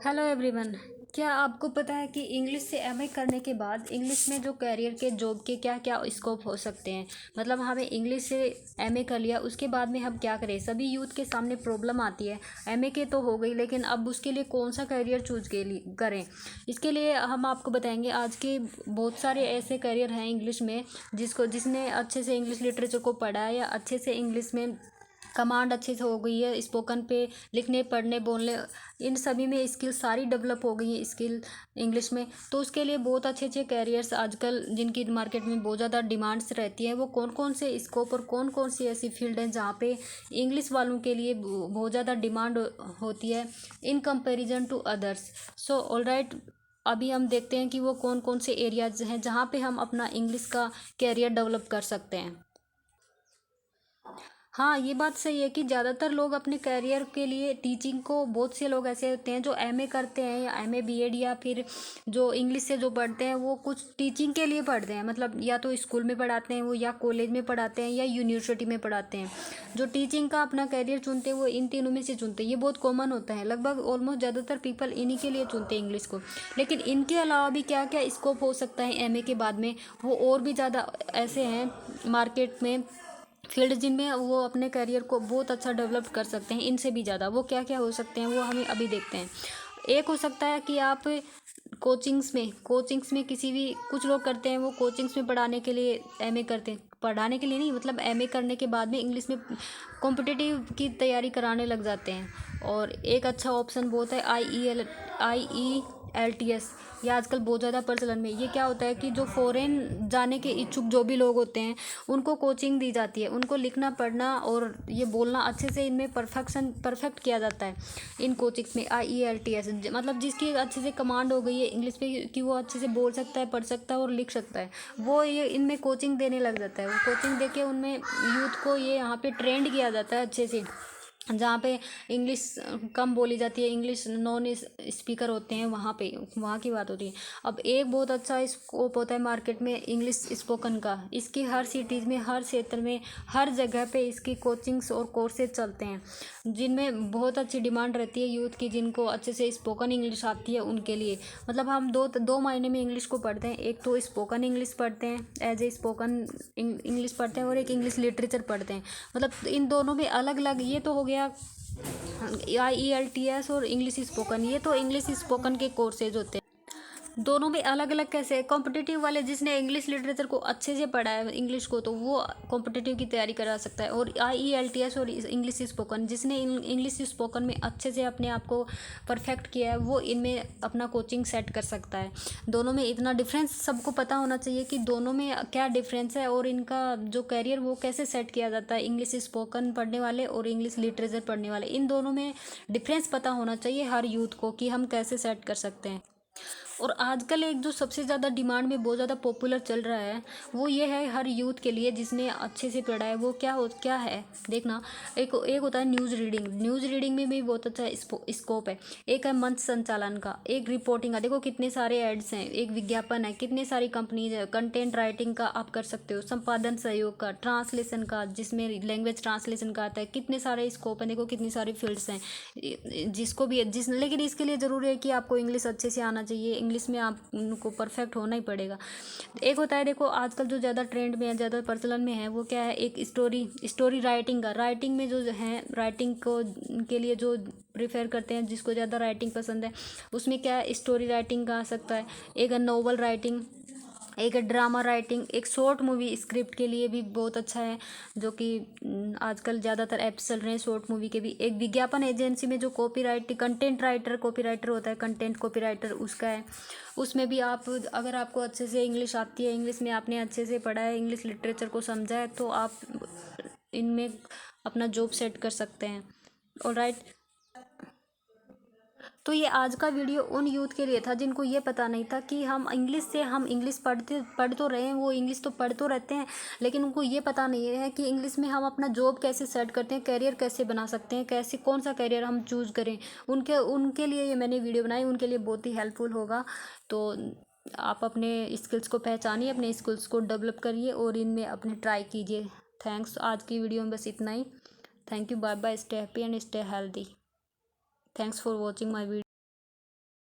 Hello everyone. क्या आपको पता है कि इंग्लिश से एमए करने के बाद इंग्लिश में जो करियर के जॉब के क्या क्या स्कोप हो सकते हैं। मतलब हमें इंग्लिश से एमए कर लिया, उसके बाद में हम क्या करें। सभी यूथ के सामने प्रॉब्लम आती है। एमए के तो हो गई, लेकिन अब उसके लिए कौन सा करियर चूज के लिए करें। इसके लिए हम आपको बताएंगे आज के बहुत सारे ऐसे करियर हैं इंग्लिश में जिसने अच्छे से इंग्लिश लिटरेचर को पढ़ा है या अच्छे से इंग्लिश में कमांड अच्छे से हो गई है, स्पोकन पे लिखने पढ़ने बोलने इन सभी में स्किल सारी डेवलप हो गई है स्किल इंग्लिश में। तो उसके लिए बहुत अच्छे अच्छे कैरियर्स आजकल जिनकी मार्केट में बहुत ज़्यादा डिमांड्स रहती है, वो कौन कौन से स्कोप और कौन कौन सी ऐसी फील्ड हैं जहाँ पे इंग्लिश वालों के लिए बहुत ज़्यादा डिमांड होती है in comparison to others. So alright, अभी हम देखते हैं कि वो कौन कौन से एरियाज हैं जहाँ पे हम अपना इंग्लिश का कैरियर डेवलप कर सकते हैं। हाँ, ये बात सही है कि ज़्यादातर लोग अपने करियर के लिए टीचिंग को, बहुत से लोग ऐसे होते हैं जो एमए करते हैं या एमए बीएड या फिर जो इंग्लिश से जो पढ़ते हैं वो कुछ टीचिंग के लिए पढ़ते हैं। मतलब या तो स्कूल में पढ़ाते हैं वो, या कॉलेज में पढ़ाते हैं, या यूनिवर्सिटी में पढ़ाते हैं। जो टीचिंग का अपना करियर चुनते हैं वो इन तीनों में से चुनते हैं। ये बहुत कॉमन होता है, लगभग ऑलमोस्ट ज़्यादातर पीपल इन्हीं के लिए चुनते हैं इंग्लिश को। लेकिन इनके अलावा भी क्या क्या स्कोप हो सकता है एमए के बाद में, वो और भी ज़्यादा ऐसे हैं मार्केट में फील्ड जिनमें वो अपने करियर को बहुत अच्छा डेवलप कर सकते हैं। इनसे भी ज़्यादा वो क्या क्या हो सकते हैं वो हमें अभी देखते हैं। एक हो सकता है कि आप कोचिंग्स में किसी भी, कुछ लोग करते हैं वो कोचिंग्स में पढ़ाने के लिए एमए करते हैं। पढ़ाने के लिए नहीं, मतलब एमए करने के बाद में इंग्लिश में कॉम्पिटिटिव की तैयारी कराने लग जाते हैं। और एक अच्छा ऑप्शन बहुत है IELTS। ये आजकल बहुत ज़्यादा प्रचलन में। ये क्या होता है कि जो फॉरेन जाने के इच्छुक जो भी लोग होते हैं उनको कोचिंग दी जाती है। उनको लिखना पढ़ना और ये बोलना अच्छे से इनमें परफेक्ट किया जाता है इन कोचिंग्स में। IELTS मतलब जिसकी अच्छे से कमांड हो गई है इंग्लिश पे कि वो अच्छे से बोल सकता है, पढ़ सकता है और लिख सकता है, वो ये इनमें कोचिंग देने लग जाता है। वो कोचिंग देके उनमें यूथ को ये यहाँ पे ट्रेंड किया जाता है अच्छे से। जहाँ पे इंग्लिश कम बोली जाती है, इंग्लिश नॉन स्पीकर होते हैं, वहाँ की बात होती है। अब एक बहुत अच्छा स्कोप होता है मार्केट में इंग्लिश स्पोकन का। इसकी हर सिटीज़ में, हर क्षेत्र में, हर जगह पे इसकी कोचिंग्स और कोर्सेज चलते हैं जिनमें बहुत अच्छी डिमांड रहती है यूथ की, जिनको अच्छे से स्पोकन इंग्लिश आती है उनके लिए। मतलब हम दो मायने में इंग्लिश को पढ़ते हैं। एक तो स्पोकन इंग्लिश पढ़ते हैं, एज ए स्पोकन इंग्लिश पढ़ते हैं, और एक इंग्लिश लिटरेचर पढ़ते हैं। मतलब इन दोनों में अलग अलग, ये तो हो गया IELTS और इंग्लिश स्पोकन, ये तो इंग्लिश स्पोकन के कोर्सेज होते हैं। दोनों में अलग अलग कैसे, कॉम्पिटिटिव वाले जिसने इंग्लिश लिटरेचर को अच्छे से पढ़ा है इंग्लिश को, तो वो कॉम्पिटिटिव की तैयारी करा सकता है। और IELTS और इंग्लिश स्पोकन जिसने इंग्लिश स्पोकन में अच्छे से अपने आप को परफेक्ट किया है, वो इनमें अपना कोचिंग सेट कर सकता है। दोनों में इतना डिफरेंस सबको पता होना चाहिए कि दोनों में क्या डिफरेंस है और इनका जो कैरियर वो कैसे सेट किया जाता है। इंग्लिश स्पोकन पढ़ने वाले और इंग्लिश लिटरेचर पढ़ने वाले, इन दोनों में डिफरेंस पता होना चाहिए हर यूथ को कि हम कैसे सेट कर सकते हैं। और आजकल एक जो सबसे ज़्यादा डिमांड में बहुत ज़्यादा पॉपुलर चल रहा है वो ये है हर यूथ के लिए जिसने अच्छे से पढ़ा है। वो क्या है देखना। एक होता है न्यूज़ रीडिंग में भी बहुत अच्छा स्कोप है। एक है मंच संचालन का, एक रिपोर्टिंग का। देखो कितने सारे एड्स हैं, एक विज्ञापन है, कितने सारी कंपनीज है। कंटेंट राइटिंग का आप कर सकते हो, संपादन सहयोग का, ट्रांसलेशन का जिसमें लैंग्वेज ट्रांसलेशन का आता है। कितने सारे स्कोप हैं, देखो कितनी सारी फील्ड्स हैं जिसको भी लेकिन इसके लिए ज़रूरी है कि आपको इंग्लिश अच्छे से आना चाहिए। इंग्लिश में आपको परफेक्ट होना ही पड़ेगा। एक होता है, देखो आजकल जो ज़्यादा ट्रेंड में है, ज़्यादा प्रचलन में है, वो क्या है, एक स्टोरी राइटिंग का। राइटिंग में जो है, राइटिंग को के लिए जो प्रेफर करते हैं, जिसको ज़्यादा राइटिंग पसंद है, उसमें क्या है, स्टोरी राइटिंग का आ सकता है। एक है नोवेल राइटिंग, एक है ड्रामा राइटिंग, एक शॉर्ट मूवी स्क्रिप्ट के लिए भी बहुत अच्छा है, जो कि आजकल ज़्यादातर ऐप्स चल रहे हैं शॉर्ट मूवी के भी। एक विज्ञापन एजेंसी में जो कॉपीराइटर होता है, कंटेंट कॉपीराइटर, उसका है। उसमें भी आप, अगर आपको अच्छे से इंग्लिश आती है, इंग्लिश में आपने अच्छे से पढ़ा है, इंग्लिश लिटरेचर को समझा है, तो आप इनमें अपना जॉब सेट कर सकते हैं। ऑलराइट, तो ये आज का वीडियो उन यूथ के लिए था जिनको ये पता नहीं था कि हम इंग्लिश पढ़ तो रहे हैं, वो इंग्लिश तो पढ़ तो रहते हैं, लेकिन उनको ये पता नहीं है कि इंग्लिश में हम अपना जॉब कैसे सेट करते हैं, करियर कैसे बना सकते हैं, कैसे कौन सा करियर हम चूज़ करें। उनके लिए ये मैंने वीडियो बनाई, उनके लिए बहुत ही हेल्पफुल होगा। तो आप अपने स्किल्स को पहचानिए, अपने स्किल्स को डेवलप करिए और इनमें अपने ट्राई कीजिए। थैंक्स, आज की वीडियो में बस इतना ही। Thank you, bye bye, stay happy and stay healthy. Thanks for watching my video.